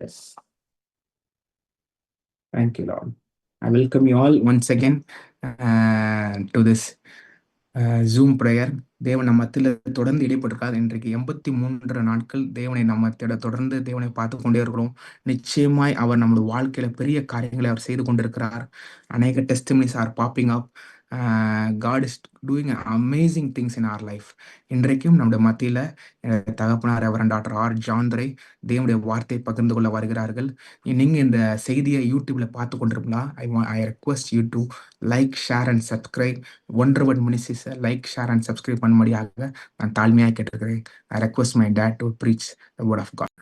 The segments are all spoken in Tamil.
Yes. Thank you, Lord. I welcome you all once again to this Zoom prayer. தேவன் நம்ம மத்தியில தொடர்ந்து இடைப்பட்டிருக்கார். இன்றைக்கு 83 நாட்கள் தேவனை நம்ம தொடர்ந்து தேவனை பார்த்து கொண்டே இருக்கிறோம். நிச்சயமாய் அவர் நம்முடைய வாழ்க்கையில பெரிய காரியங்களை அவர் செய்து கொண்டிருக்கிறார். அநேக testimonies are popping up. God is doing amazing things in our life. இன்றைக்கும் நம்முடைய மத்தியில தகப்பனார் ரெவரண்ட் டாக்டர் ஆர் ஜான்துரை தேவனுடைய வார்த்தையை பகிர்ந்து கொள்ள வருகிறார்கள். நீங்க இந்த செய்தியை யூடியூப்ல பார்த்து கொண்டிருப்பீங்களா? I request you to like, share and subscribe. ஒன்றவர் ministries like, share and subscribe பண்ணும்படியாக நான் தாழ்மையாக கேட்டிருக்கிறேன். I request my dad to preach the word of God.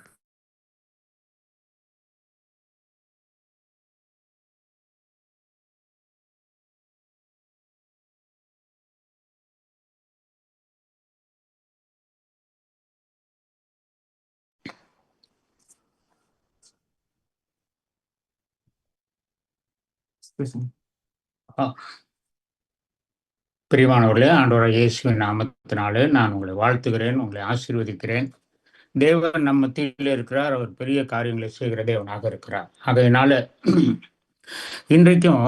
பிரியமானவர்களே, ஆண்டவராகிய இயேசுவின் நாமத்தினாலே நான் உங்களை வாழ்த்துகிறேன், உங்களை ஆசீர்வதிக்கிறேன். தேவன் நம்ம மத்தியில் இருக்கிறார். அவர் பெரிய காரியங்களை செய்கிற தேவனாக இருக்கிறார். ஆகையினால இன்றைக்கும்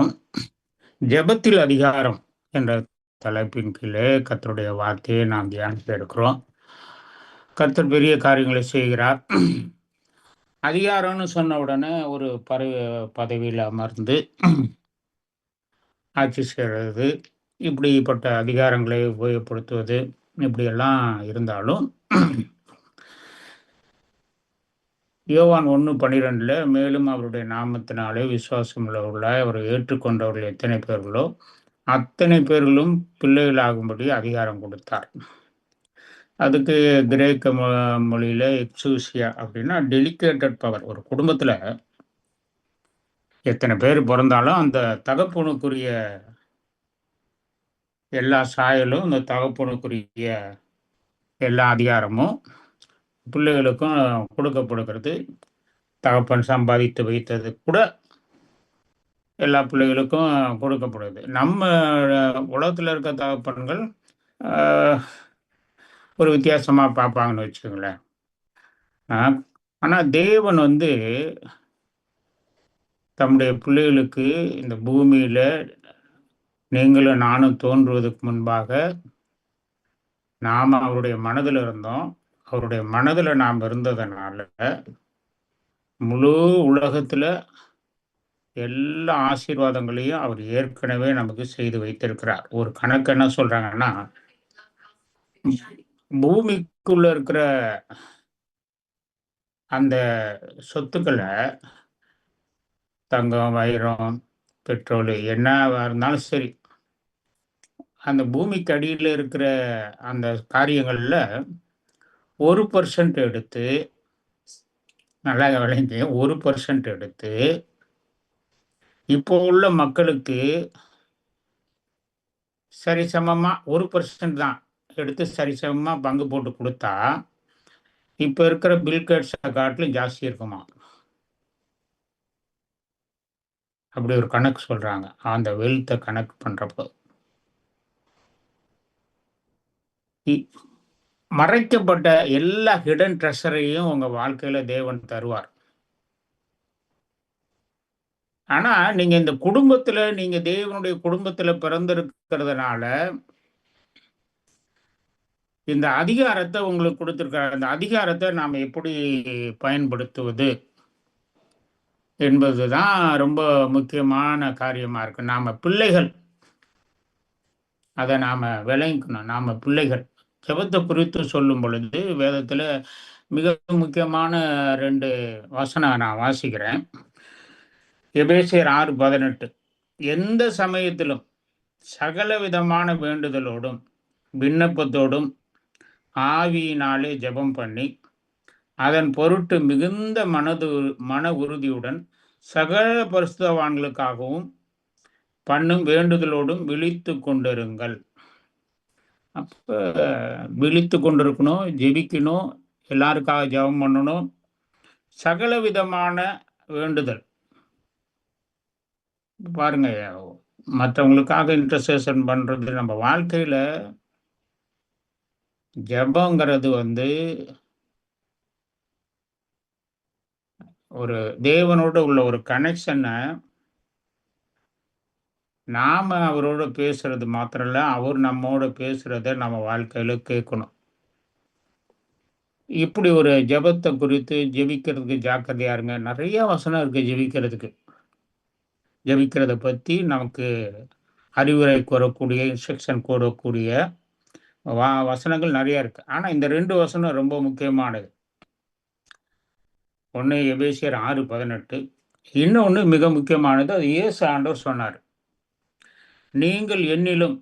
ஜெபத்தில் அதிகாரம் என்ற தலைப்பின் கீழே கர்த்தருடைய வார்த்தையை நாம் தியானித்து இருக்கிறோம். கர்த்தர் பெரிய காரியங்களை செய்கிறார். அதிகாரம்னு சொன்ன உடனே ஒரு பதவியில் அமர்ந்து ஆட்சி செய்கிறது, இப்படிப்பட்ட அதிகாரங்களை உபயோகப்படுத்துவது இப்படியெல்லாம் இருந்தாலும் யோவான் 1:12 மேலும் அவருடைய நாமத்தினாலே விசுவாசம் உள்ளவர்களாய் அவரை ஏற்றுக்கொண்டவர்கள் எத்தனை பேர்களோ அத்தனை பேர்களும் பிள்ளைகளாகும்படி அதிகாரம் கொடுத்தார். அதுக்கு கிரேக்க மொழியில எக்ஸூசியா அப்படின்னா டெலிகேட்டட் பவர். ஒரு குடும்பத்துல எத்தனை பேர் பிறந்தாலும் அந்த தகப்பனுக்குரிய எல்லா சாயலும், இந்த தகப்பனுக்குரிய எல்லா அதிகாரமும் பிள்ளைகளுக்கும் கொடுக்கப்படுகிறது. தகப்பன் சம்பாதித்து வைத்தது கூட எல்லா பிள்ளைகளுக்கும் கொடுக்கப்படுது. நம்ம உலகத்தில் இருக்க தகப்பன்கள் ஒரு வித்தியாசமா பார்ப்பாங்கன்னு வச்சுக்கோங்களேன். ஆனா தேவன் தம்முடைய பிள்ளைகளுக்கு இந்த பூமியில நீங்களும் நானும் தோன்றுவதற்கு முன்பாக நாம அவருடைய மனதில் இருந்தோம். அவருடைய மனதில் நாம் இருந்ததுனால முழு உலகத்துல எல்லா ஆசீர்வாதங்களையும் அவர் ஏற்கனவே நமக்கு செய்து வைத்திருக்கிறார். ஒரு கணக்கு என்ன சொல்றாங்கன்னா, பூமிக்குள்ள இருக்கிற அந்த சொத்துக்களை, தங்கம், வைரம், பெட்ரோல் என்னவா இருந்தாலும் சரி, அந்த பூமிக்கு அடியில் இருக்கிற அந்த காரியங்கள்ல 1% எடுத்து, நல்லா விளைஞ்சு 1% எடுத்து இப்போ உள்ள மக்களுக்கு சரிசமமா 1% தான் எடுத்து சரிசமமா பங்கு போட்டு கொடுத்தா இப்ப இருக்கிற பில்கேட்ஸை காட்டிலும் ஜாஸ்தி இருக்குமா. அப்படி ஒரு கணக்கு சொல்றாங்க. அந்த வெல்த்தை கணக்கு பண்றப்போ மறைக்கப்பட்ட எல்லா ஹிடன் ட்ரெஷரையும் உங்க வாழ்க்கையில தேவன் தருவார். ஆனா நீங்க இந்த குடும்பத்துல, நீங்க தேவனுடைய குடும்பத்துல பிறந்திருக்கிறதுனால இந்த அதிகாரத்தை உங்களுக்கு கொடுத்திருக்காரு. அந்த அதிகாரத்தை நாம் எப்படி பயன்படுத்துவது என்பதுதான் ரொம்ப முக்கியமான காரியமா இருக்கு. நாம பிள்ளைகள், அதை நாம விளங்கிக்கணும். நாம பிள்ளைகள். ஜெபத்தை குறித்து சொல்லும் பொழுது வேதத்துல மிக முக்கியமான 2 வசனம் நான் வாசிக்கிறேன். எபேசியர் 6:18 எந்த சமயத்திலும் சகல விதமான வேண்டுதலோடும் விண்ணப்பத்தோடும் ஆவியினாலே ஜெபம் பண்ணி அதன் பொருட்டு மிகுந்த மன உறுதியுடன் சகல பரிசுத்தவான்களுக்காகவும் பண்ணும் வேண்டுதலோடும் விழித்து கொண்டிருங்கள். அப்ப விழித்து கொண்டிருக்கணும், ஜெபிக்கணும், எல்லாருக்காக ஜெபம் பண்ணணும். சகல விதமான வேண்டுதல் பாருங்க, மற்றவங்களுக்காக இன்டர்செஷன் பண்றது நம்ம வாழ்க்கையில ஜெபங்கிறது ஒரு தேவனோட உள்ள ஒரு கனெக்ஷனை நாம அவரோட பேசுறது மாத்திரம் இல்ல, அவர் நம்மோட பேசுறத நம்ம வாழ்க்கையில கேட்கணும். இப்படி ஒரு ஜெபத்தை குறித்து ஜெபிக்கிறதுக்கு ஜாக்கிரதையா இருங்க. நிறைய வசனம் இருக்கு ஜெபிக்கிறதுக்கு. ஜெபிக்கிறத பத்தி நமக்கு அறிவுரை கூறக்கூடிய, இன்ஸ்ட்ரக்ஷன் கூறக்கூடிய வசனங்கள் நிறைய இருக்கு. ஆனா இந்த 2 வசனம் ரொம்ப முக்கியமானது. ஒண்ணு எபேசியர் 6:18. இன்னொன்னு மிக முக்கியமானது. அது இயேசு ஆண்டவர் சொன்னாரு. நீங்கள் என்னிலும்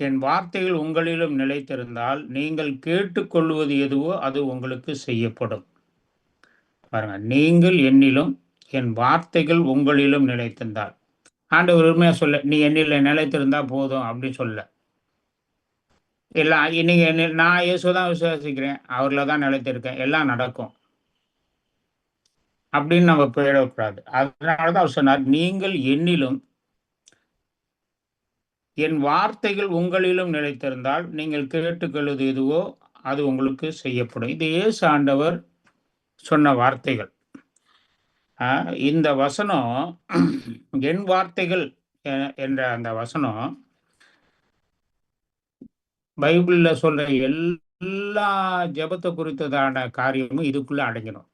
என் வார்த்தைகள் உங்களிலும் நிலைத்திருந்தால், நீங்கள் கேட்டுக்கொள்வது எதுவோ அது உங்களுக்கு செய்யப்படும். பாருங்க, நீங்கள் என்னிலும் என் வார்த்தைகள் உங்களிலும் நிலைத்திருந்தால். ஆண்டவர் உண்மையா சொல்ல, நீ என்னில நிலைத்திருந்தா போதும் அப்படின்னு சொல்லல. எல்லாம் நீங்க நான் இயேசுவை தான் விசுவாசிக்கிறேன், அவர்ல தான் நிலைத்திருக்கேன், எல்லாம் நடக்கும் அப்படின்னு நம்ம போயிடக்கூடாது. அதனாலதான் அவர் சொன்னார், நீங்கள் என்னிலும் என் வார்த்தைகள் உங்களிலும் நிலைத்திருந்தால், நீங்கள் கேட்டுக்கொள்வது எதுவோ அது உங்களுக்கு செய்யப்படும். இது இயேசு ஆண்டவர் சொன்ன வார்த்தைகள். இந்த வசனம் என் வார்த்தைகள் என்ற அந்த வசனம் பைபிள்ல சொல்ற எல்லா ஜெபத்தை குறித்ததான காரியமும் இதுக்குள்ள அடங்கிடும்.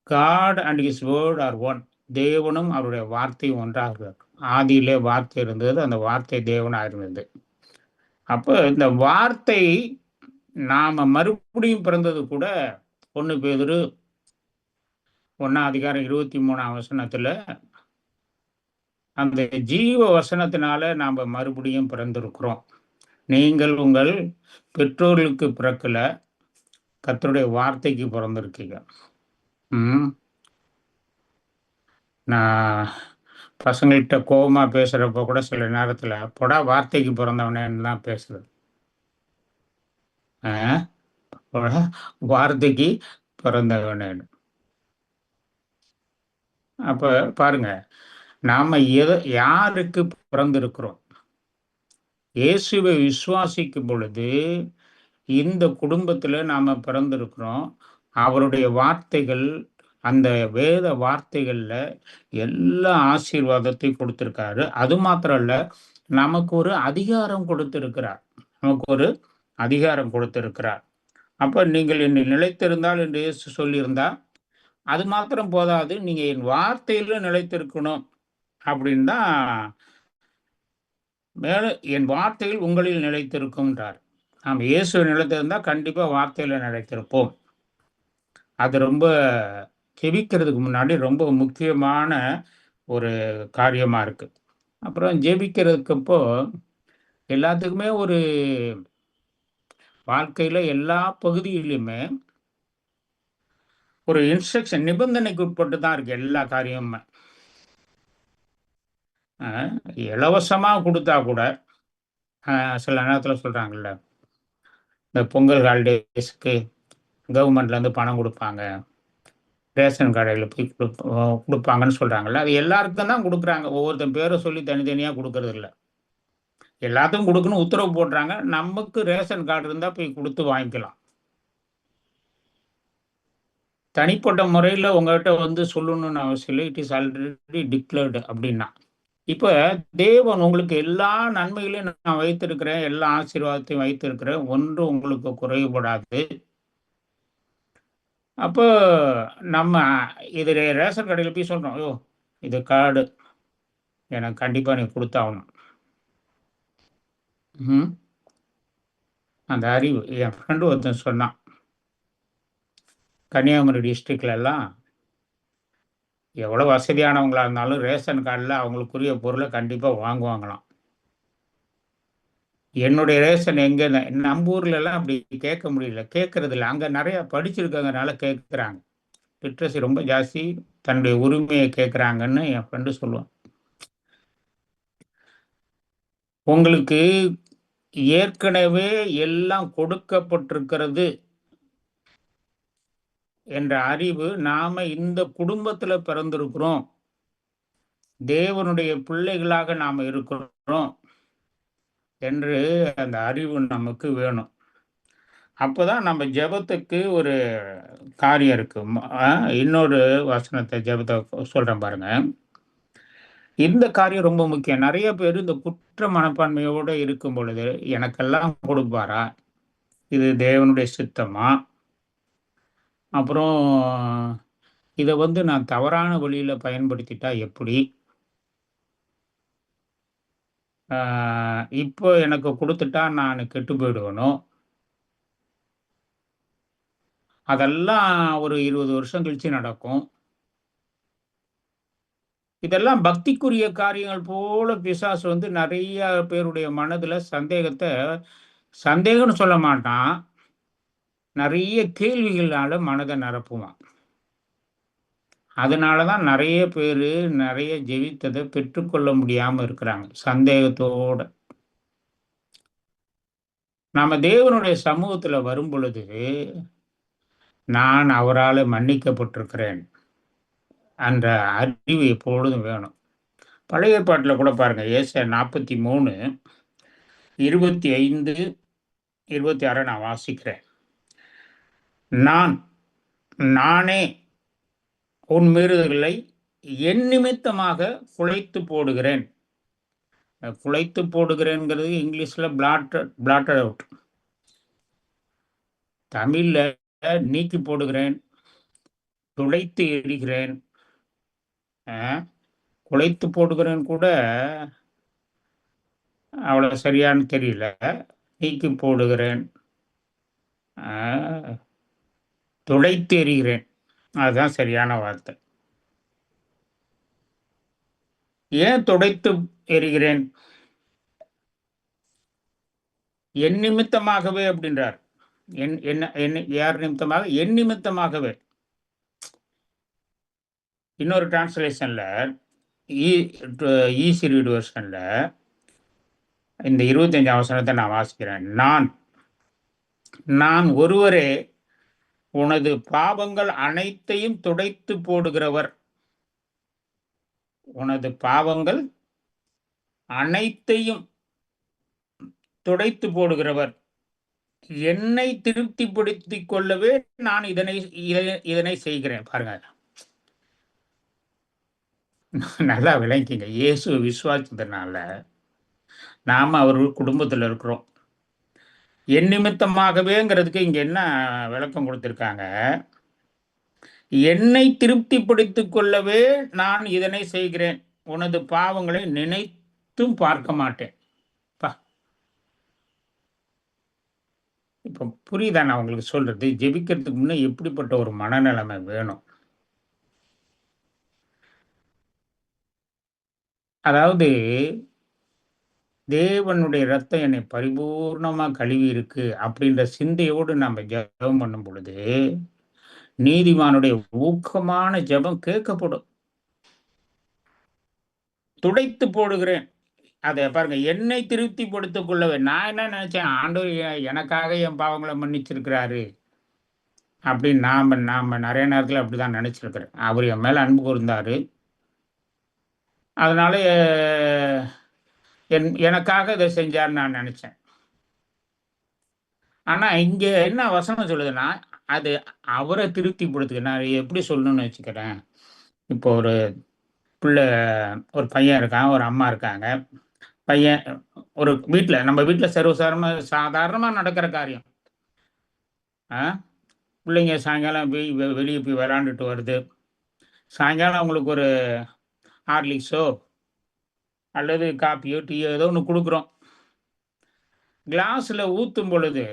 God and his word are one. தேவனும் அவருடைய வார்த்தையும் ஒன்றாக. ஆதியிலே வார்த்தை இருந்தது, அந்த வார்த்தை தேவனாக இருந்தது. அப்போ இந்த வார்த்தை நாம மறுபடியும் பிறந்தது கூட 1 பேதுரு 1:23 அந்த ஜீவ வசனத்தினால நாம மறுபடியும் பிறந்திருக்கிறோம். நீங்கள் உங்கள் பெற்றோர்களுக்கு பிறக்கல, கர்த்தருடைய வார்த்தைக்கு பிறந்திருக்கீங்க. நான் பசங்கள்கிட்ட கோபமா பேசுறப்ப கூட சில நேரத்துல பொடா வார்த்தைக்கு பிறந்தவனேன்னு தான் பேசுறது. பொடா வார்த்தைக்கு பிறந்தவனேன்னு. அப்ப பாருங்க, நாம யாருக்கு பிறந்திருக்கிறோம்? இயேசுவை விசுவாசிக்கும் பொழுது இந்த குடும்பத்துல நாம பிறந்திருக்கிறோம். அவருடைய வார்த்தைகள், அந்த வேத வார்த்தைகள்ல எல்லா ஆசீர்வாதத்தையும் கொடுத்திருக்காரு. அது மாத்திரம் இல்ல, நமக்கு ஒரு அதிகாரம் கொடுத்திருக்கிறார். நமக்கு ஒரு அதிகாரம் கொடுத்திருக்கிறார். அப்ப நீங்கள் என்னில் நிலைத்திருந்தால் என்று இயேசு சொல்லியிருந்தா, அது மாத்திரம் போதாது, நீங்க என் வார்த்தையில நிலைத்திருக்கணும் அப்படின்னு தான். மேலும் என் வார்த்தைகள் உங்களில் நிலைத்திருக்கும்ன்றார். நாம் இயேசு நிலைத்திருந்தா கண்டிப்பா வார்த்தையில நிலைத்திருப்போம். அது ரொம்ப ஜெபிக்கிறதுக்கு முன்னாடி ரொம்ப முக்கியமான ஒரு காரியமா இருக்கு. அப்புறம் ஜெபிக்கிறதுக்கப்போ எல்லாத்துக்குமே ஒரு வாழ்க்கையில எல்லா பகுதியிலுமே ஒரு இன்ஸ்ட்ரக்ஷன், நிபந்தனைக்கு உட்பட்டு தான் இருக்கு எல்லா காரியமுமே. இலவசமா கொடுத்தா கூட சில நேரத்துல சொல்றாங்கல்ல, இந்த பொங்கல் ஹாலிடேஸ்க்கு கவர்மெண்ட்லேருந்து பணம் கொடுப்பாங்க, ரேஷன் கடையில் போய் கொடுப்பாங்கன்னு சொல்கிறாங்கல்ல. அது எல்லாருக்கும் தான் கொடுக்குறாங்க. ஒவ்வொருத்தன் பேரை சொல்லி தனித்தனியாக கொடுக்கறது இல்லை. எல்லாத்துக்கும் கொடுக்கணும் உத்தரவு போடுறாங்க. நமக்கு ரேஷன் கார்டு இருந்தால் போய் கொடுத்து வாங்கிக்கலாம். தனிப்பட்ட முறையில் உங்கள்கிட்ட வந்து சொல்லணும்னு அவசியம் இல்லை. இட் இஸ் ஆல்ரெடி டிக்ளேர்டு அப்படின்னா. இப்போ தேவன் உங்களுக்கு எல்லா நன்மைகளையும் நான் வைத்திருக்கிறேன், எல்லா ஆசீர்வாதத்தையும் வைத்திருக்கிறேன், ஒன்று உங்களுக்கு குறைபடாது. அப்போ நம்ம இது ரேஷன் கடையில் போய் சொல்கிறோம், ஐயோ இது கார்டு எனக்கு கண்டிப்பாக நீ கொடுத்தாகணும். அந்த அறிவு என் ஃப்ரெண்டு ஒருத்தன் சொன்னான். கன்னியாகுமரி டிஸ்ட்ரிக்ட்ல எல்லாம் எவ்வளோ வசதியானவங்களா இருந்தாலும் ரேஷன் கார்டில் அவங்களுக்குரிய பொருளை கண்டிப்பாக வாங்குவாங்களாம். என்னுடைய ரேஷன் எங்கே, நம்ம ஊர்ல எல்லாம் அப்படி கேட்க முடியல, கேட்கறது இல்லை. அங்கே நிறைய படிச்சிருக்கங்கனால கேட்குறாங்க. லிட்ரஸி ரொம்ப ஜாஸ்தி, தன்னுடைய உரிமையை கேட்குறாங்கன்னு என் ஃப்ரெண்டு சொல்லுவான். உங்களுக்கு ஏற்கனவே எல்லாம் கொடுக்கப்பட்டிருக்கிறது என்ற அறிவு, நாம இந்த குடும்பத்துல பிறந்திருக்கிறோம், தேவனுடைய பிள்ளைகளாக நாம இருக்கிறோம் என்று அந்த அறிவு நமக்கு வேணும். அப்பதான் நம்ம ஜெபத்துக்கு ஒரு காரியம் இருக்கு. இன்னொரு வசனத்தை ஜெபத்தை சொல்றேன் பாருங்க. இந்த காரியம் ரொம்ப முக்கியம். நெறைய பேரு இந்த குற்ற மனப்பான்மையோட இருக்கும் பொழுது, எனக்கெல்லாம் கொடுப்பாரா? இது தேவனுடைய சித்தமா? அப்புறம் இத நான் தவறான வழியில பயன்படுத்திட்டா எப்படி? ஆ இப்போ எனக்கு குடுத்துட்டா நானு கெட்டு போயிடுவேனோ? அதெல்லாம் ஒரு 20 வருஷம் கழிச்சு நடக்கும். இதெல்லாம் பக்திக்குரிய காரியங்கள் போல பிசாசு நெறைய பேருடைய மனதுல சந்தேகம்னு சொல்ல மாட்டான். நெறைய கேள்விகளால மனத நிரப்புவான். அதனால தான் நெறைய பேரு நெறைய ஜெபித்தத பெற்றுக்கொள்ள முடியாம இருக்கிறாங்க. சந்தேகத்தோட. நாம தேவனுடைய சமூகத்துல வரும்பொழுது, நான் அவரால மன்னிக்கப்பட்டிருக்கிறேன் என்ற அறிவு எப்பொழுதும் வேணும். பழைய ஏற்பாட்டுல கூட பாருங்க. ஏசாயா 43, 25, 26 நான் வாசிக்கிறேன். நான், நானே உன் மீறுதல்களை என் நிமித்தமாக குலைத்து போடுகிறேன். குலைத்து போடுகிறேன்ங்கிறது இங்கிலீஷ்ல பிளாட்டட் அவுட். தமிழ்ல நீக்கி போடுகிறேன், துடைத்து எறிகிறேன். அ குலைத்து போடுகிறேன் கூட அவ்வளவு சரியான்னு தெரியல. நீக்கி போடுகிறேன், அ துடைத்து எறிகிறேன். அதுதான் சரியான வார்த்தை. ஏன் துடைத்து எறிகிறேன்? என் நிமித்தமாகவே அப்படின்றார். யார் நிமித்தமாக? என் நிமித்தமாகவே. இன்னொரு டிரான்ஸ்லேஷன்ல ஈ ஈசி ரீட் வெர்ஷன்ல இந்த 25ஆம் வசனத்தை நான் வாசிக்கிறேன். நான் ஒருவரே உனது பாவங்கள் அனைத்தையும் துடைத்து போடுகிறவர். உனது பாவங்கள் அனைத்தையும் துடைத்து போடுகிறவர். என்னை திருப்திப்படுத்திக் கொள்ளவே நான் இதனை செய்கிறேன். பாருங்க, நல்லா விளங்கிங்க. இயேசு விசுவாசத்தினால நாம அவர் குடும்பத்துல இருக்கிறோம். என் நிமித்தமாகவேங்கிறதுக்கு இங்க என்ன விளக்கம் கொடுத்திருக்காங்க? என்னை திருப்திப்படுத்திக் கொள்ளவே நான் இதனை செய்கிறேன். உனது பாவங்களை நினைத்தும் பார்க்க மாட்டேன். இப்ப புரியுதா நான் உங்களுக்கு சொல்றது? ஜெபிக்கிறதுக்கு முன்ன எப்படிப்பட்ட ஒரு மனநிலைமை வேணும்? அதாவது தேவனுடைய ரத்தம் என்னை பரிபூர்ணமா கழுவி இருக்கு அப்படின்ற சிந்தையோடு நம்ம ஜெபம் பண்ணும் பொழுது, நீதிமானுடைய ஊக்கமான ஜெபம் கேட்கப்படும். துடைத்து போடுகிறேன். அத பாருங்க, என்னை திருப்திப்படுத்திக் கொள்ளவே. நான் என்ன நினைச்சேன், ஆண்டவர் எனக்காக என் பாவங்களை மன்னிச்சிருக்கிறாரு அப்படின்னு நாம நிறைய நேரத்துல அப்படிதான் நினைச்சிருக்கிறேன். அவர் என் மேல அன்பு கூர்ந்தாரு, அதனால எனக்காக இதை செஞ்சாருன்னு நான் நினைச்சேன். ஆனா இங்க என்ன வசனம் சொல்லுதுன்னா, அது அவரை திருப்திப்படுத்துக. நான் எப்படி சொல்லணும்னு வச்சுக்கிறேன். இப்போ ஒரு பிள்ளை, ஒரு பையன் இருக்கான், ஒரு அம்மா இருக்காங்க. பையன் ஒரு வீட்டுல, நம்ம வீட்டுல சாதாரணமா நடக்கிற காரியம். பிள்ளைங்க சாயங்காலம் போய் வெளியே போய் விளாண்டுட்டு வருது. சாயங்காலம் அவங்களுக்கு ஒரு ஹார்லிக்ஸோ அல்லது காப்பியோ டீயோ ஏதோ ஒன்று கொடுக்குறோம். கிளாஸ்ல ஊத்தும் பொழுது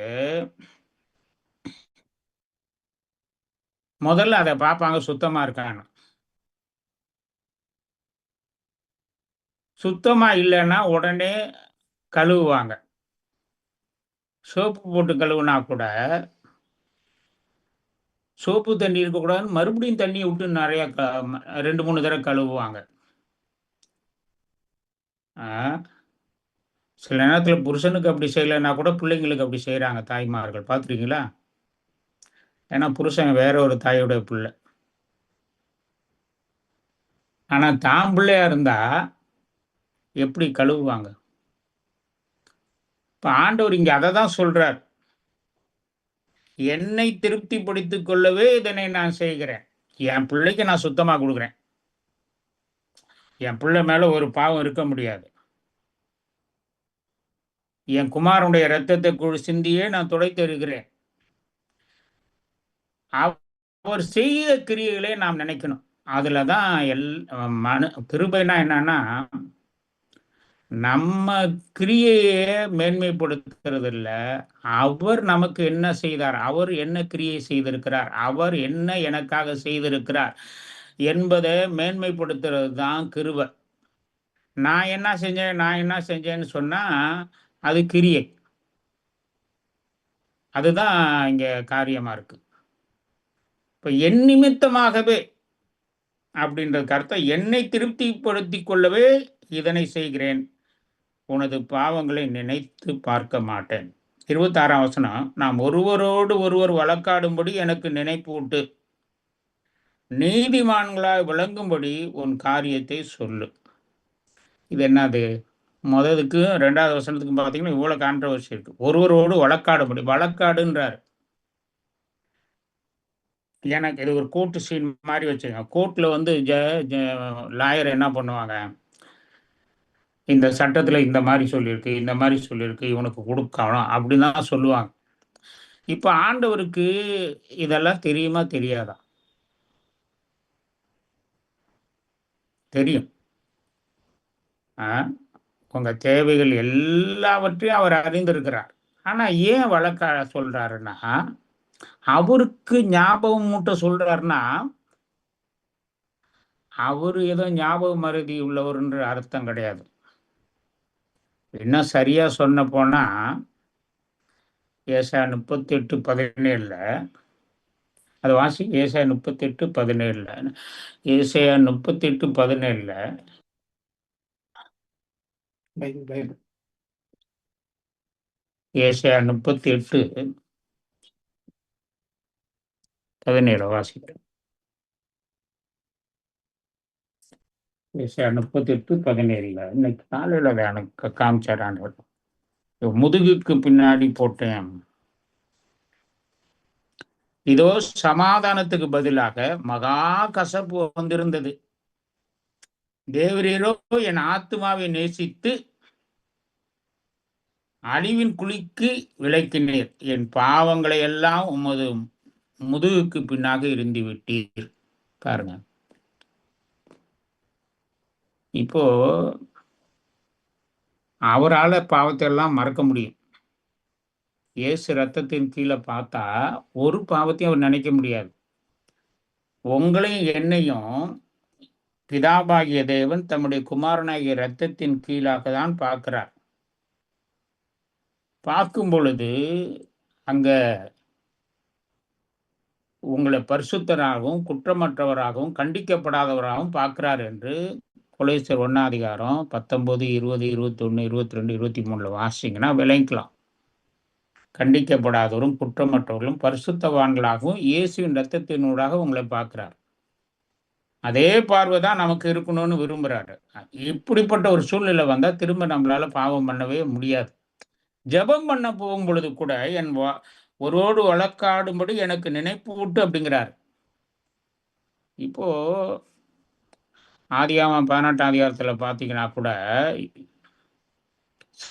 முதல்ல அதை பார்ப்பாங்க, சுத்தமா இருக்கான்னு. சுத்தமா இல்லைன்னா உடனே கழுவுவாங்க. சோப்பு போட்டு கழுவுனா கூட சோப்பு தண்ணி இருக்கக்கூடாதுன்னு மறுபடியும் தண்ணியை விட்டு நிறைய 2-3 தடவை கழுவுவாங்க. சில நேரத்தில் புருஷனுக்கு அப்படி செய்யலைன்னா கூட பிள்ளைங்களுக்கு அப்படி செய்கிறாங்க தாய்மார்கள், பார்த்துருக்கீங்களா? ஏன்னா புருஷன் வேற ஒரு தாயோட பிள்ளை. ஆனால் தான் பிள்ளையா இருந்தா எப்படி கழுவுவாங்க? இப்போ ஆண்டவர் இங்கே அதை தான் சொல்றார். என்னை திருப்திப்படுத்திக் கொள்ளவே இதனை நான் செய்கிறேன். என் பிள்ளைக்கு நான் சுத்தமாக கொடுக்குறேன். என் பிள்ளை மேல ஒரு பாவம் இருக்க முடியாது. என் குமாரனுடைய இரத்தத்தை சிந்தியே நான் துடைத்து இருக்கிறேன். அவர் செய்த கிரியைகளை நாம் நினைக்கணும். அதுலதான் கிருபைனா என்னன்னா, நம்ம கிரியையை மேன்மைப்படுத்துறது இல்ல, அவர் நமக்கு என்ன செய்தார், அவர் என்ன கிரியை செய்திருக்கிறார், அவர் என்ன எனக்காக செய்திருக்கிறார் என்பதை மேன்மைப்படுத்துறது தான் கிருபை. நான் என்ன செஞ்சேன்னு சொன்னா அது கிரியை. அதுதான் இங்க காரியமா இருக்கு. இப்ப என் நிமித்தமாகவே அப்படின்றது அர்த்தம், என்னை திருப்திப்படுத்தி கொள்ளவே இதனை செய்கிறேன், உனது பாவங்களை நினைத்து பார்க்க மாட்டேன். 26ஆம் வசனம், நாம் ஒருவரோடு ஒருவர் வழக்காடும்படி எனக்கு நினைப்பூட்டு, நீதிமான்களாய் விளங்கும்படி உன் காரியத்தை சொல்லு. இது என்னது? முதலுக்கு 2வது வசனத்துக்கு பார்த்தீங்கன்னா இவ்வளவு கான்ட்ரவர்சி இருக்கு. ஒருவரோடு வழக்காடும்படி, வழக்காடுன்றார். எனக்கு இது ஒரு கோர்ட்டு சீன் மாதிரி வச்சுங்க. கோர்ட்ல வந்து லாயர் என்ன பண்ணுவாங்க, இந்த சட்டத்துல இந்த மாதிரி சொல்லியிருக்கு, இந்த மாதிரி சொல்லியிருக்கு, இவனுக்கு கொடுக்கணும் அப்படின்னு தான் சொல்லுவாங்க. இப்ப ஆண்டவருக்கு இதெல்லாம் தெரியுமா தெரியாதா? தெரியும். உங்க தேவைகள் எல்லாவற்றையும் அவர் அறிந்திருக்கிறார். ஆனா ஏன் வழக்காட சொல்றாருன்னா, அவருக்கு ஞாபகம் மூட்ட சொல்றாருன்னா, அவரு ஏதோ ஞாபக மறதி உள்ளவர்ன்ற அர்த்தம் கிடையாது. இன்னும் சரியா சொன்ன போனா, ஏசாயா 38:17 அது வாசி. ஏசாயா 38:17 ஏசாயா 38:17 ஏசாயா 38:17 வாசிக்கிறேன். ஏசாயா 38:17 இன்னைக்கு காலையில எனக்கு காமிச்சாரான். முதுகுக்கு பின்னாடி போட்டேன். இதோ சமாதானத்துக்கு பதிலாக மகா கசப்பு வந்திருந்தது. தேவரீரோ என் ஆத்துமாவை நேசித்து அழிவின் குழிக்கு விலக்கினீர், என் பாவங்களை எல்லாம் உமது முதுகுக்கு பின்னாக இருந்து விட்டீர். பாருங்க, இப்போ அவரால் பாவத்தை எல்லாம் மறக்க முடியும். இயேசு ரத்தத்தின் கீழே பார்த்தா ஒரு பாவத்தையும் அவர் நினைக்க முடியாது. உங்களையும் என்னையும் பிதாபாகிய தேவன் தம்முடைய குமாரனாகிய இரத்தத்தின் கீழாக தான் பார்க்கிறார். பார்க்கும் பொழுது அங்க உங்களை பரிசுத்தராகவும் குற்றமற்றவராகவும் கண்டிக்கப்படாதவராகவும் பார்க்கிறார் என்று கொலோசியர் 1:19, 20, 21, 22, 23 வாசிங்கன்னா விளங்கிக்கலாம். கண்டிக்கப்படாதவரும் குற்றமற்றவர்களும் பரிசுத்தவான்களாகவும் இயேசுவின் இரத்தத்தினூடாக உங்களை பார்க்கிறார். அதே பார்வை தான் நமக்கு இருக்கணும்னு விரும்புறாரு. இப்படிப்பட்ட ஒரு சூழ்நிலை வந்தா திரும்ப நம்மளால பாவம் பண்ணவே முடியாது. ஜெபம் பண்ண போகும் பொழுது கூட ஒருவோடு வழக்காடும்படி எனக்கு நினைப்பூட்டு அப்படிங்கிறார். இப்போ ஆதியாகமம் 18ஆம் அதிகாரத்துல பாத்தீங்கன்னா கூட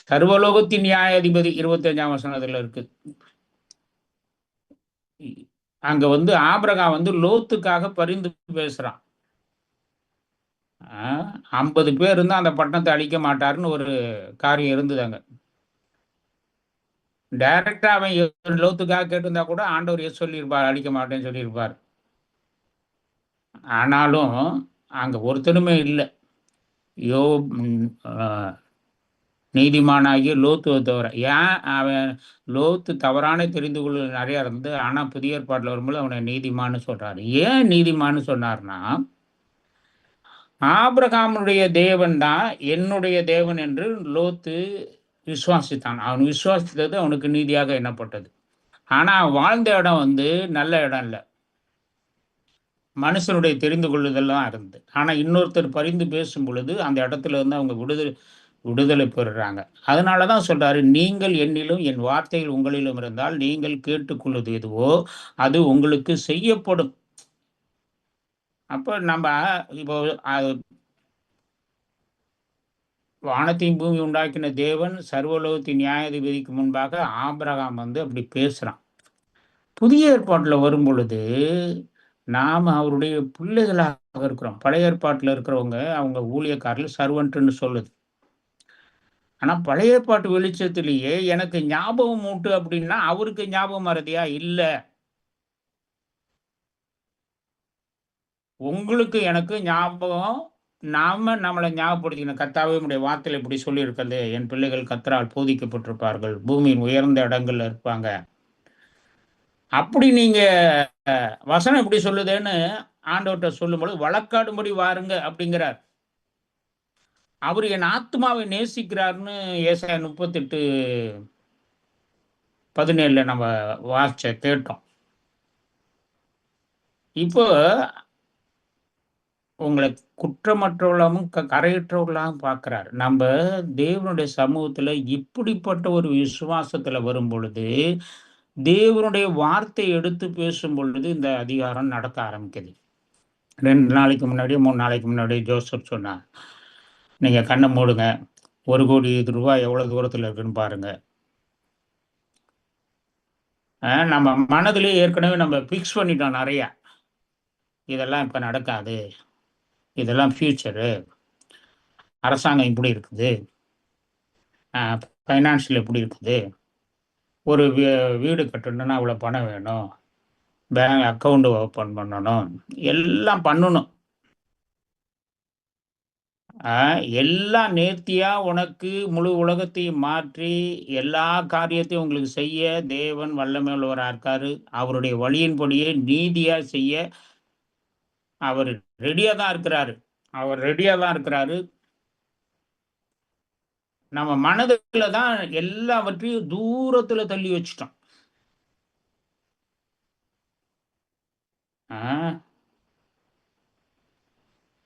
சர்வலோகத்தின் நியாயாதிபதி 25ஆம் வசனத்துல இருக்கு. அங்க வந்து ஆபிரகாம் வந்து லோத்துக்காக பரிந்து பேசுறான். 50 பேர் இருந்தா அந்த பட்டணத்தை அழிக்க மாட்டாருன்னு ஒரு காரியம் இருந்தது. டைரக்டா அவன் லோத்துக்காக கேட்டிருந்தா கூட ஆண்டவர் எஸ் சொல்லியிருப்பார், அழிக்க மாட்டேன்னு சொல்லியிருப்பார். ஆனாலும் அங்க ஒருத்தனுமே இல்லை. நீதிமானாகிய லோத்துவை தவிர. ஏன் அவன் லோத்து தவறான தெரிந்து கொள்ள நிறைய இருந்து, ஆனா புதிய ஏற்பாட்டில் வரும்போது அவனை நீதிமான்னு சொல்றாரு. ஏன் நீதிமான்னு சொன்னார்னா, ஆபிரகாமுடைய தேவன் தான் என்னுடைய தேவன் என்று லோத்து விசுவாசித்தான். அவன் விசுவாசித்தது அவனுக்கு நீதியாக எண்ணப்பட்டது. ஆனா வாழ்ந்த இடம் வந்து நல்ல இடம் இல்லை, மனுஷனுடைய தெரிந்து கொள்ளுதெல்லாம் இருந்து. ஆனா இன்னொருத்தர் பரிந்து பேசும் பொழுது அந்த இடத்துல இருந்து அவங்க விடுதலை பெறுறாங்க. அதனால தான் சொல்றாரு, நீங்கள் என்னிலும் என் வார்த்தைகள் உங்களிலும் இருந்தால் நீங்கள் கேட்டுக்கொள்வது எதுவோ அது உங்களுக்கு செய்யப்படும். அப்ப நம்ம இப்போ வானத்தையும் பூமி உண்டாக்கின தேவன் சர்வலோகத்தின் நியாயாதிபதிக்கு முன்பாக ஆபிரகாம் அப்படி பேசுறான். புதிய ஏற்பாட்டுல வரும் பொழுது நாம அவருடைய பிள்ளைகளாக இருக்கிறோம். பழைய ஏற்பாட்டுல இருக்கிறவங்க அவங்க ஊழியக்காரர்கள் சர்வன்ட்ன்னு சொல்லுது. ஆனா பழைய ஏற்பாட்டு வெளிச்சத்திலேயே எனக்கு ஞாபகம் உண்டு அப்படின்னா அவருக்கு ஞாபகம் மறதியா இல்ல. உங்களுக்கு எனக்கு ஞாபகம், நாம நம்மளை ஞாபகப்படுத்திக்கணும். கர்த்தாவே உம்முடைய வார்த்தையில இப்படி சொல்லியிருக்கிறது, என் பிள்ளைகள் கர்த்தரால் போதிக்கப்பட்டிருப்பார்கள், பூமியின் உயர்ந்த இடங்கள்ல இருப்பாங்க. அப்படி நீங்க வசனம் இப்படி சொல்லுதேன்னு ஆண்டவர்ட்ட சொல்லும்பொழுது, வழக்காடும்படி வாருங்க அப்படிங்கிறார். அவர் என் ஆத்துமாவை நேசிக்கிறார்ன்னு ஏசாயா 38:17 நம்ம கேட்டோம். இப்போ உங்களை குற்றமற்றவர்களாகவும் கரையற்றவர்களாகவும் பார்க்கிறார். நம்ம தேவனுடைய சமூகத்துல இப்படிப்பட்ட ஒரு விசுவாசத்துல வரும் பொழுது, தேவனுடைய வார்த்தை எடுத்து பேசும் பொழுது இந்த அதிகாரம் நடக்க ஆரம்பிக்குது. 2 நாளைக்கு முன்னாடி 3 நாளைக்கு முன்னாடி ஜோசப் சொன்னார், நீங்க கண்ணை மூடுங்க, ₹1,00,00,000 எவ்வளவு தூரத்துல இருக்குன்னு பாருங்க. நம்ம மனதிலே ஏற்கனவே நம்ம பிக்ஸ் பண்ணிட்டோம் நிறைய. இதெல்லாம் இப்ப நடக்காது, இதெல்லாம் ஃபியூச்சரு, அரசாங்கம் இப்படி இருக்குது, ஃபைனான்ஷியல் எப்படி இருக்குது, ஒரு வீடு கட்டணும்னா அவ்வளோ பணம் வேணும், பேங்க் அக்கௌண்ட் ஓப்பன் பண்ணணும், எல்லாம் பண்ணணும். எல்லாம் நேர்த்தியா உனக்கு முழு உலகத்தையும் மாற்றி எல்லா காரியத்தையும் உங்களுக்கு செய்ய தேவன் வல்லமை உள்ளவராக இருக்காரு. அவருடைய வழியின்படியே நீதியா செய்ய அவர் ரெடியா தான் இருக்கிறாரு. அவர் ரெடியா தான் இருக்கிறாரு. நம்ம மனதுல தான் எல்லாவற்றையும் தூரத்துல தள்ளி வச்சுட்டோம்.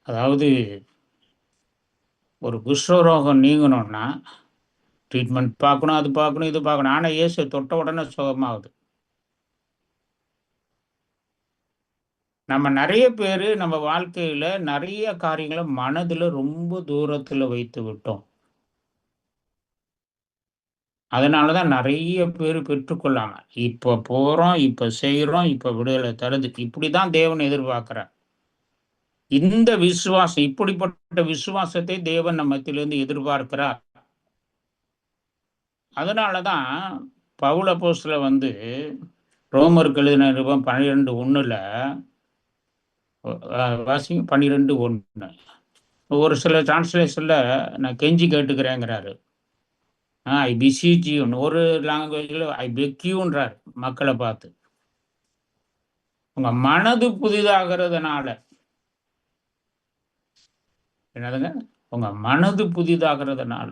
அதாவது ஒரு குஷ்டரோகம் நீங்கணும்னா ட்ரீட்மெண்ட் பார்க்கணும், அது பார்க்கணும், இது பார்க்கணும். ஆனா இயேசு தொட்ட உடனே சுகமாகுது. நம்ம நிறைய பேரு நம்ம வாழ்க்கையில நிறைய காரியங்களை மனதுல ரொம்ப தூரத்துல வைத்து விட்டோம். அதனாலதான் நிறைய பேர் பெற்றுக்கொள்ளாம இப்ப போறோம், இப்ப செய்யறோம், இப்ப விடுதலை தருது. இப்படிதான் தேவன் எதிர்பார்க்கிறார். இந்த விசுவாசம், இப்படிப்பட்ட விசுவாசத்தை தேவன் நம்ம மத்தியிலிருந்து எதிர்பார்க்கிறார். அதனாலதான் பவுல் அப்போஸ்தலன் ரோமருக்கு எழுதின நிருபம் 12:1 வாசிங்க. 12:1 ஒரு சில டிரான்ஸ்லேஷன்ல நான் கெஞ்சி கேட்டுக்கிறேங்கிறாரு. ஐ பிசீச் யூ, ஒரு லாங்குவேஜ்ல ஐ பெக் யூன்றார் மக்களை பார்த்து. உங்க மனது புதிதாகிறதுனால, என்னதுங்க, உங்க மனது புதிதாகிறதுனால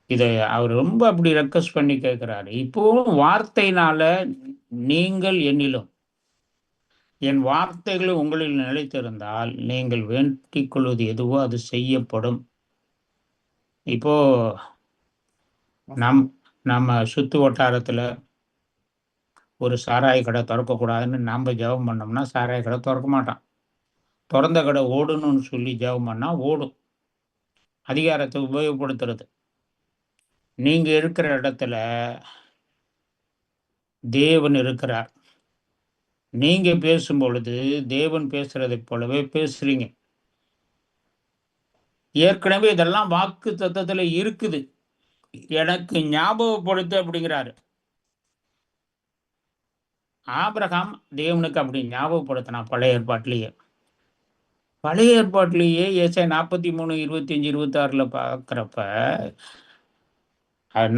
இதை அவர் ரொம்ப அப்படி ரெக்வஸ்ட் பண்ணி கேட்கிறாரு. இப்பவும் வார்த்தையினால நீங்கள் என்னிலும் என் வார்த்தைகள் உங்களில் நிலைத்திருந்தால் நீங்கள் வேண்டிக் கொள்வது எதுவோ அது செய்யப்படும். இப்போ நம்ம சுத்து வட்டாரத்துல ஒரு சாராய கடை திறக்கக்கூடாதுன்னு நம்ம ஜெபம் பண்ணோம்னா சாராய கடை திறக்க மாட்டான். திறந்த கடை ஓடணும்னு சொல்லி ஜெபம் பண்ணா ஓடும். அதிகாரத்தை உபயோகப்படுத்துறது. நீங்க இருக்கிற இடத்துல தேவன் இருக்கிறார். நீங்க பேசும் பொழுது தேவன் பேசுறதை போலவே பேசுறீங்க. ஏற்கனவே இதெல்லாம் வாக்கு தத்தத்துல இருக்குது, எனக்கு ஞாபகப்படுத்து அப்படிங்கிறாரு. ஆபிரகாம் தேவனுக்கு அப்படி ஞாபகப்படுத்தினா பழைய ஏற்பாட்டிலேயே ஏசாயா 43:25-26 பார்க்கிறப்ப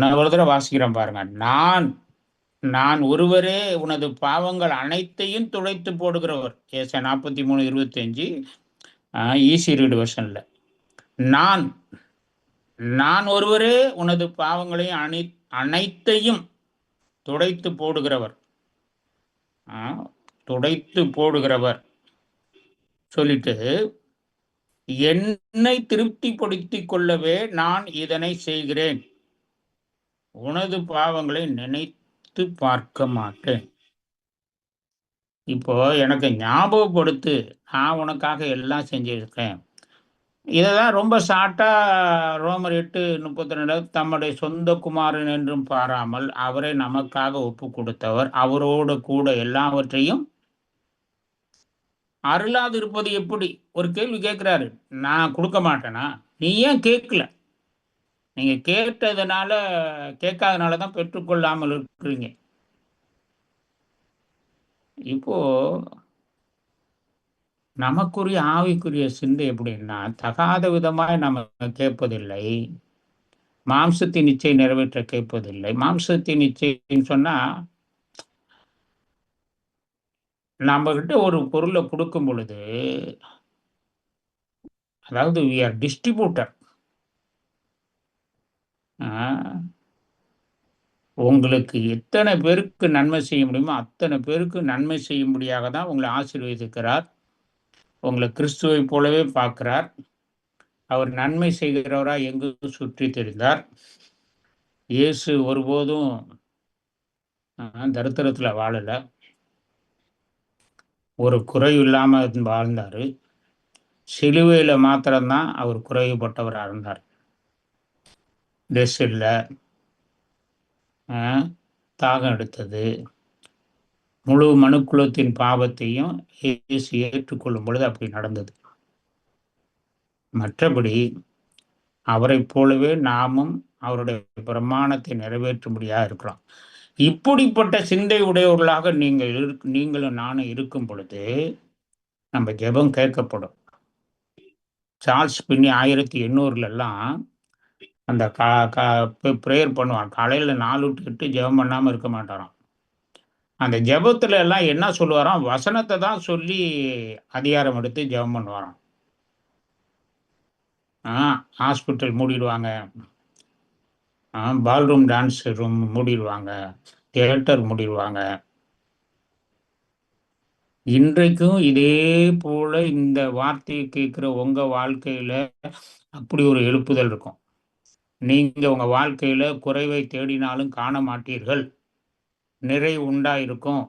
நான் ஒரு தடவை வாசிக்கிறேன் பாருங்க. நான் ஒருவரே உனது பாவங்கள் அனைத்தையும் துடைத்து போடுகிறவர். ஏசாயா 43:25 ஈஸி ரீடு வெர்ஷன்ல. நான் ஒருவரே உனது பாவங்களையும் அனைத்தையும் துடைத்து போடுகிறவர். துடைத்து போடுகிறவர் சொல்லிட்டு என்னை திருப்திப்படுத்திக் கொள்ளவே நான் இதனை செய்கிறேன். உனது பாவங்களை நினைத்து பார்க்க மாட்டேன். இப்போ எனக்கு ஞாபகப்படுத்து, நான் உனக்காக எல்லாம் செஞ்சிருக்கேன். இததான் ரொம்ப ஷார்ட்டா ரோமர் 8:32 தம்முடைய சொந்த குமாரன் என்றும் பாராமல் அவரை நமக்காக ஒப்பு கொடுத்தவர் அவரோடு கூட எல்லாவற்றையும் அருளாது இருப்பது எப்படி? ஒரு கேள்வி கேட்கிறாரு. நான் கொடுக்க மாட்டேனா? நீ ஏன் கேட்கல? நீங்க கேட்காதனால தான் பெற்றுக்கொள்ளாமல் இருக்கிறீங்க. இப்போ நமக்குரிய ஆவிக்குரிய சிந்தை எப்படின்னா, தகாத விதமாய் நம்ம கேட்பதில்லை. மாம்சத்தின் இச்சை நிறைவேற்ற கேட்பதில்லை. மாம்சத்தின் இச்சைன்னு சொன்னா, நம்ம கிட்ட ஒரு பொருளை கொடுக்கும் பொழுது, அதாவது வி ஆர் டிஸ்ட்ரிபியூட்டர். உங்களுக்கு எத்தனை பேருக்கு நன்மை செய்ய முடியுமோ அத்தனை பேருக்கு நன்மை செய்யும்படியாக தான் உங்களை ஆசீர்வதிக்கிறார். உங்களை கிறிஸ்துவை போலவே பார்க்கிறார். அவர் நன்மை செய்கிறவராய் எங்கும் சுற்றி தெரிந்தார். இயேசு ஒருபோதும் தரித்திரத்துல வாழல. ஒரு குறைவு இல்லாம வாழ்ந்தாரு. சிலுவையில மாத்திரம்தான் அவர் குறைவுபட்டவராக இருந்தார். ட்ரெஸ் இல்லை, தாகம் எடுத்தது. முழு மனுக்குலத்தின் பாவத்தையும் இயேசு ஏற்றுக்கொள்ளும் பொழுது அப்படி நடந்தது. மற்றபடி அவரை போலவே நாமும் அவருடைய பிரமாணத்தை நிறைவேற்றும்படியா இருக்கிறோம். இப்படிப்பட்ட சிந்தை உடையவர்களாக நீங்களும் நானும் இருக்கும் பொழுது நம்ம ஜெபம் கேட்கப்படும். சார்ல்ஸ் பின்னி 1800 அந்த ப்ரேயர் பண்ணுவான். காலையில 4 to 8 ஜெபம் பண்ணாம இருக்க மாட்டாராம். அந்த ஜெபத்துல எல்லாம் என்ன சொல்லுவாராம்? வசனத்தை தான் சொல்லி அதிகாரம் எடுத்து ஜெபம் பண்ணுவாராம். ஹாஸ்பிட்டல் மூடிடுவாங்க, பால்ரூம் டான்ஸ் ரூம் மூடிடுவாங்க, தியேட்டர் மூடிடுவாங்க. இன்றைக்கும் இதே போல இந்த வார்த்தையை கேட்கிற உங்க வாழ்க்கையில அப்படி ஒரு எழுப்புதல் இருக்கும். நீங்க உங்க வாழ்க்கையில குறைவை தேடினாலும் காண மாட்டீர்கள், நிறை உண்டாயிருக்கும்.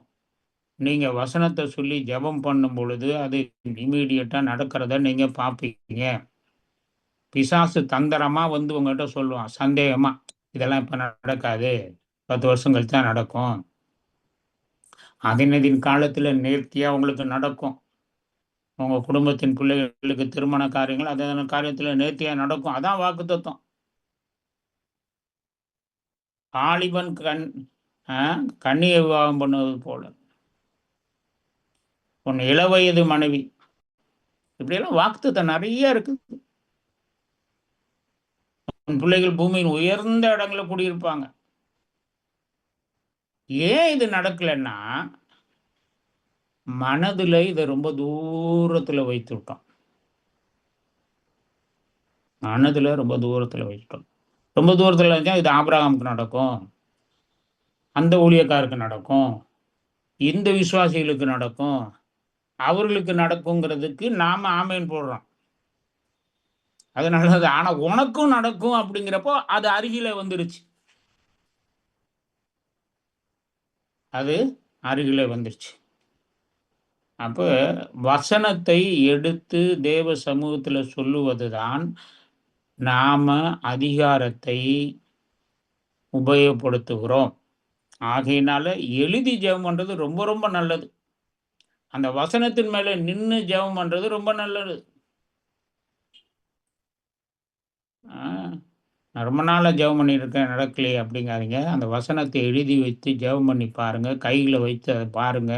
நீங்க வசனத்தை சொல்லி ஜெபம் பண்ணும் பொழுது அது இமீடியட்டா நடக்கிறத நீங்க பார்ப்பீங்க. பிசாசு தந்திரமா வந்து உங்ககிட்ட சொல்லுவான், சந்தேகமா, இதெல்லாம் இப்ப நடக்காது, 10 வருஷம் கழிச்சு தான் நடக்கும். அதனதின் காலத்துல நேர்த்தியா உங்களுக்கு நடக்கும். உங்க குடும்பத்தின் பிள்ளைகளுக்கு திருமண காரியங்கள் அதன காரியத்துல நேர்த்தியா நடக்கும். அதான் வாக்கு தத்துவம். ஆலிபன் கன்னியை விவாகம் பண்ணுவது போல உன் இளவயது மனைவி, இப்படியெல்லாம் வாக்குத்தத்தம் நிறைய இருக்கு. உன் பிள்ளைகள் பூமியின் உயர்ந்த இடங்களை குடியிருப்பாங்க. ஏன் இது நடக்கலைன்னா, மனதுல இதை ரொம்ப தூரத்துல வைத்து விட்டோம். மனதுல ரொம்ப தூரத்துல வச்சுட்டோம். ரொம்ப தூரத்துல வச்சா இது ஆபிரகாமுக்கு நடக்கும், அந்த ஊழியக்காருக்கு நடக்கும், இந்த விசுவாசிகளுக்கு நடக்கும், அவர்களுக்கு நடக்குங்கிறதுக்கு நாம ஆமேன் போடுறோம். அதனால அது ஆனா உனக்கும் நடக்கும் அப்படிங்கிறப்போ அது அருகில வந்துருச்சு. அது அருகில வந்துருச்சு. அப்ப வசனத்தை எடுத்து தேவ சமூகத்துல சொல்லுவதுதான் நாம அதிகாரத்தை உபயோகப்படுத்துகிறோம். ஆகையினால எழுதி ஜெபம் பண்றது ரொம்ப ரொம்ப நல்லது. அந்த வசனத்தின் மேல நின்று ஜெபம் பண்றது ரொம்ப நல்லது. நான் ரொம்ப நாளா ஜெபம் பண்ணியிருக்கேன், நடக்கலையே அப்படிங்காதீங்க. அந்த வசனத்தை எழுதி வைத்து ஜெபம் பண்ணி பாருங்க, கைகளை வைத்து அதை பாருங்க,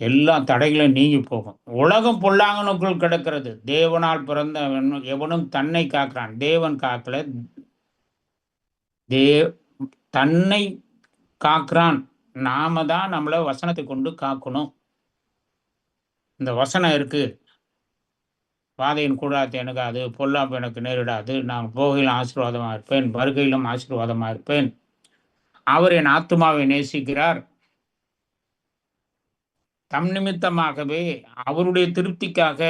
எல்லா தடைகளும் நீங்கி போகும். உலகம் பொல்லாங்கனுக்குள் கிடக்கிறது, தேவனால் பிறந்த எவனும் தன்னை காக்கிறான், தேவன் காக்கல, தன்னை காக்கிறான். நாம தான் நம்மள வசனத்தை கொண்டு காக்கணும். இந்த வசனம் இருக்கு, பாதையின் கூடாரத்தை அணுகாது, பொல்லாப்பு எனக்கு நேரிடாது, நான் போகையிலும் ஆசீர்வாதமா இருப்பேன், வருகையிலும் ஆசீர்வாதமா இருப்பேன், அவர் என் ஆத்துமாவை நேசிக்கிறார், தம் நிமித்தமாகவே அவருடைய திருப்திக்காக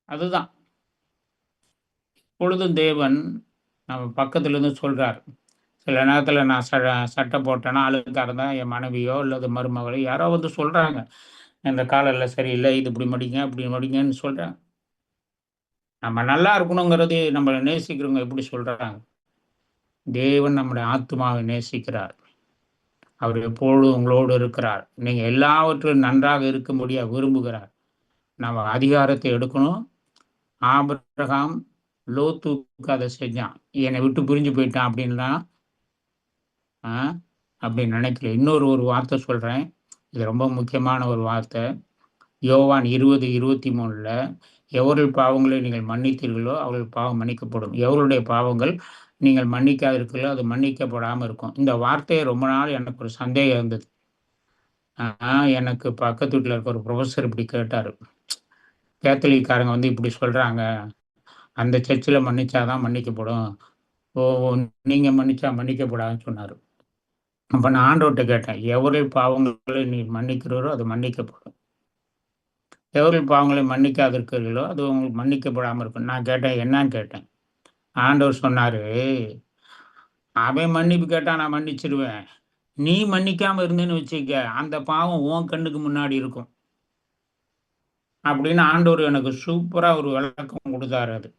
அதுதான். பொழுதும் தேவன் நம்ம பக்கத்துல இருந்து சொல்றார். சில நேரத்துல நான் சட்டை போட்டேன்னா அழுக்கா இருந்தா என் மனைவியோ அல்லது மருமகளோ யாரோ வந்து சொல்றாங்க, இந்த காலைல சரியில்லை, இது இப்படி மடிங்க அப்படி மடிங்கன்னு சொல்றாங்க. நம்ம நல்லா இருக்கணுங்கிறது நம்மளை நேசிக்கிறவங்க எப்படி சொல்றாங்க? தேவன் நம்முடைய ஆத்மாவை நேசிக்கிறார். அவர் எப்பொழுதும் உங்களோடு இருக்கிறார். நீங்க எல்லாவற்றிலும் நன்றாக இருக்கும்படியா விரும்புகிறார். நம்ம அதிகாரத்தை எடுக்கணும். ஆபிரகாம் லோத்துக்கு அதை செஞ்சான். என்னை விட்டு பிரிஞ்சு போயிட்டான் அப்படின்லாம் அப்படின்னு நினைக்கல. ஒரு வார்த்தை சொல்றேன். இது ரொம்ப முக்கியமான ஒரு வார்த்தை. யோவான் 20:23 எவர்கள் பாவங்களை நீங்கள் மன்னித்தீர்களோ அவர்கள் பாவம் மன்னிக்கப்படும். எவருடைய பாவங்கள் நீங்கள் மன்னிக்காதிருக்கீர்களோ அது மன்னிக்கப்படாமல் இருக்கும். இந்த வார்த்தையை ரொம்ப நாள் எனக்கு ஒரு சந்தேகம் இருந்தது. எனக்கு பக்கத்து வீட்டில் இருக்க ஒரு ப்ரொஃபஸர் இப்படி கேட்டார். கேத்தலிக்காரங்க வந்து இப்படி சொல்றாங்க, அந்த சர்ச்சில் மன்னிச்சாதான் மன்னிக்கப்படும், ஓ நீங்க மன்னிச்சா மன்னிக்கப்படாதுன்னு சொன்னார். அப்ப நான் ஆண்டவர்கிட்ட கேட்டேன், எவர்கள் பாவங்களை நீ மன்னிக்கிறீரோ அது மன்னிக்கப்படும், எவர்கள் பாவங்களை மன்னிக்காதிருக்கிறீர்களோ அது உங்களுக்கு மன்னிக்கப்படாமல் இருக்கும். நான் கேட்டேன், என்னன்னு கேட்டேன். ஆண்டவர் சொன்னாரு, அவன் மன்னிப்பு கேட்டா நான் மன்னிச்சிடுவேன், நீ மன்னிக்காம இருந்தேன்னு வச்சுக்க அந்த பாவம் உன் கண்ணுக்கு முன்னாடி இருக்கும் அப்படின்னு ஆண்டவர் எனக்கு சூப்பரா ஒரு விளக்கம் கொடுத்தாரு. அது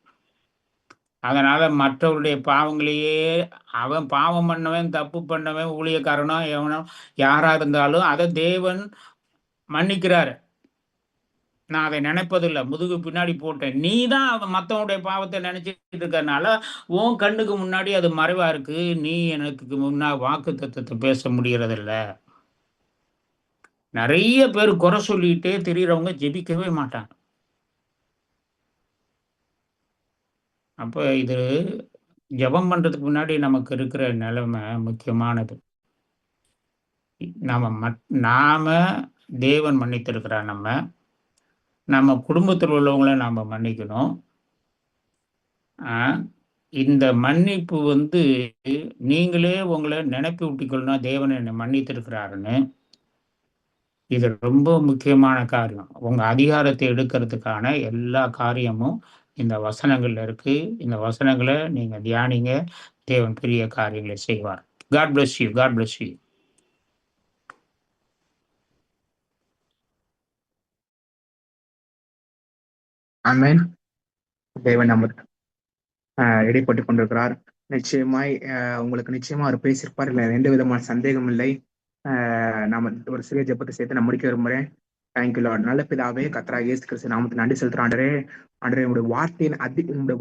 அதனால மற்றவருடைய பாவங்களையே, அவன் பாவம் பண்ணவன் தப்பு பண்ணவன் ஊழியக்காரனோ எவனோ யாரா இருந்தாலும் அதை தேவன் மன்னிக்கிறாரு. நான் அதை நினைப்பதில்லை, முதுகு பின்னாடி போட்டேன். நீ தான் அவன் மற்றவனுடைய பாவத்தை நினைச்சிட்டு இருக்கிறதுனால உன் கண்ணுக்கு முன்னாடி அது மறைவா இருக்கு. நீ எனக்கு முன்னா வாக்கு தத்துவத்தை பேச முடியறதில்ல. நிறைய பேர் குறை சொல்லிட்டே தெரியுறவங்க ஜெபிக்கவே மாட்டாங்க. அப்ப இது ஜெபம் பண்றதுக்கு முன்னாடி நமக்கு இருக்கிற நிலைமை முக்கியமானது. நாம தேவன் மன்னித்திருக்கிறார். நம்ம குடும்பத்தில் உள்ளவங்களை நாம மன்னிக்கணும். இந்த மன்னிப்பு வந்து நீங்களே உங்களை நினைப்பு விட்டுக்கொள்ளணும், தேவன் என்னை மன்னித்திருக்கிறாருன்னு. இது ரொம்ப முக்கியமான காரியம். உங்க அதிகாரத்தை எடுக்கிறதுக்கான எல்லா காரியமும் இந்த வசனங்கள்ல இருக்கு. இந்த வசனங்களை நீங்க தியானிங்க, தேவன் பெரிய காரியங்களை செய்வார். God bless you. God bless you. Amen. தேவன் நம்ம இடைப்பட்டு கொண்டிருக்கிறார். நிச்சயமாய் உங்களுக்கு நிச்சயமா அவர் பேசியிருப்பார், இல்லை எந்த விதமான சந்தேகம் இல்லை. நாம ஒரு சிறிய ஜெபத்தை சேர்த்து நான் முடிக்க விரும்புறேன். Thank you Lord. நல்ல பிதாவே, கர்த்தராகிய இயேசு கிறிஸ்து நாமத்தில் நன்றி செலுத்துறோம் ஆண்டவரே. ஆண்டவரே, உங்களுடைய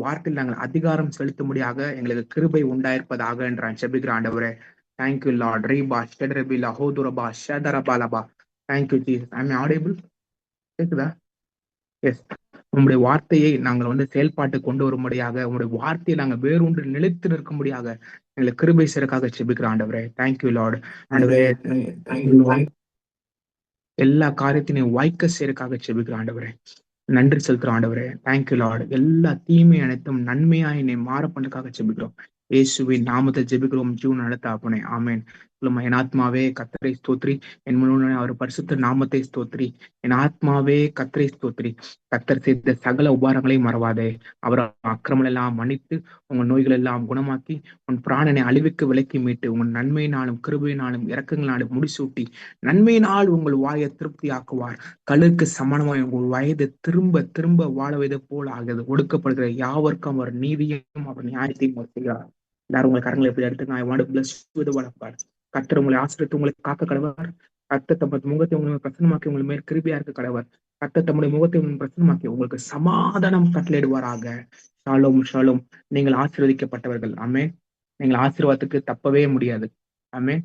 வார்த்தையில் நாங்கள் அதிகாரம் செலுத்தும்படியாக எங்களுக்கு கிருபை உண்டாயிருப்பதாக என்று நான் ஜெபிக்கிறேன் ஆண்டவரே. Thank you Lord. ரீபா ஷெடரபிலா ஹோதுரபா ஷதரபாலபா. Thank you Jesus. I am audible? கேக்குதா? எஸ். உங்களுடைய வார்த்தையை நாங்கள் வந்து செயல்பாட்டு கொண்டு வரும்படியாக, உங்களுடைய வார்த்தையை நாங்கள் வேறொன்று நிலைத்து நிற்கும்படியாக எங்களுக்கு கிருபை சிறக்காக ஜெபிக்கிறோம் ஆண்டவரே. Thank you Lord. ஆண்டவரே, எல்லா காரியத்தினையும் வாய்க்க சேருக்காக ஜெபிக்கிறோம் ஆண்டவரே. நன்றி செலுத்துறோம் ஆண்டவரே. Thank you Lord. எல்லா தீமை அனைத்தும் நன்மையா என்னை மாற பண்ணுக்காக ஜெபிக்கிறோம். இயேசுவின் நாமத்தை ஜெபிக்கிறோம் ஜீவன் நடத்தாப்பனே. ஆமேன். என் ஆத்மாவே கர்த்தரை ஸ்தோத்ரி, என் முழு அவர் பரிசுத்த நாமத்தை ஸ்தோத்ரி. என் ஆத்மாவே கர்த்தரை ஸ்தோத்ரி. கர்த்தர் செய்த சகல உபாரங்களையும் மறவாதே. அவர் அக்கிரமல் எல்லாம் மன்னித்து உங்கள் நோய்கள் எல்லாம் குணமாக்கி உன் பிராணனை அழிவுக்கு விலக்கி மீட்டு உங்கள் நன்மையினாலும் கிருபையினாலும் இரக்கங்களாலும் முடிசூட்டி நன்மையினால் உங்கள் வாயை திருப்தி ஆக்குவார். கழுக்கு சமானமாய் உங்கள் வயது திரும்ப திரும்ப வாழ வைத போல் ஆகிறது. ஒடுக்கப்படுகிற யாவருக்கும் அவர் நீதியும் அவர் நியாயத்தையும் அவர் செய்கிறார். எல்லாரும் உங்களை கரங்களை எப்படி எடுத்து நான் வாடு பிளஸ் வளர்ப்பார். கர்த்தர் உங்களை ஆசிரியத்து உங்களை காக்க கடவர். கர்த்தர் தமது முகத்தை உங்களுக்கு பிரசனமாக்கி உங்களை மேல் கிருபியா இருக்க கடவர். கர்த்தர் தம்முடைய முகத்தை உங்களுக்கு பிரசனமாக்கி உங்களுக்கு சமாதானம் கட்டளையிடுவாராக. Shalom Shalom. நீங்கள் ஆசீர்வதிக்கப்பட்டவர்கள். ஆமென். நீங்கள் ஆசீர்வாதத்துக்கு தப்பவே முடியாது. ஆமென்.